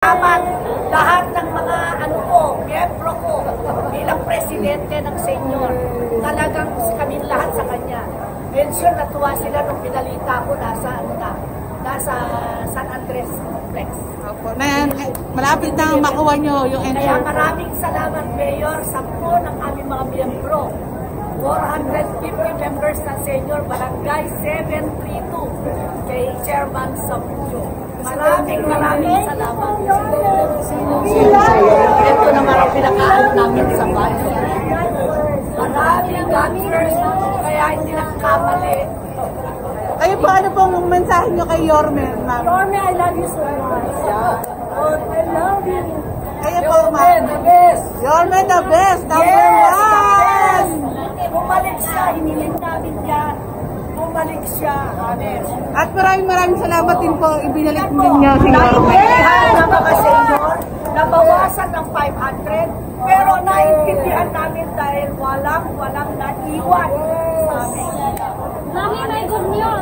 Salamat lahat ng mga miyembro ko bilang presidente ng Senyor. Talagang kami lahat sa kanya. And sure, natuwa sila nung pinalita ko nasa San Andres Complex. Opo. Malapit na makuha nyo yung entry. Kaya maraming salamat, Mayor, sa po ng aming mga miyembro. 450 members ng Senyor, Barangay 732, kay Chairman Samudio. Maraming salamat. Ito naman ang pinakaano namin sa bayan. Maraming gunners, kaya hindi nagkamali. Kayo po, ano pong mensahe nyo kay Yorme, ma'am? Yorme, I love you so much. I love you. Kayo po, ma'am. The best. Yorme, the best. Number one. Bumalik siya, hiniling namin yan. Bumalik siya. At maraming salamat din po ibinalik ninyo si Yorme. Naintindihan ng mga senyor, nabawasan ng 500, pero naintindihan namin dahil walang naiwan. Mami, may good news.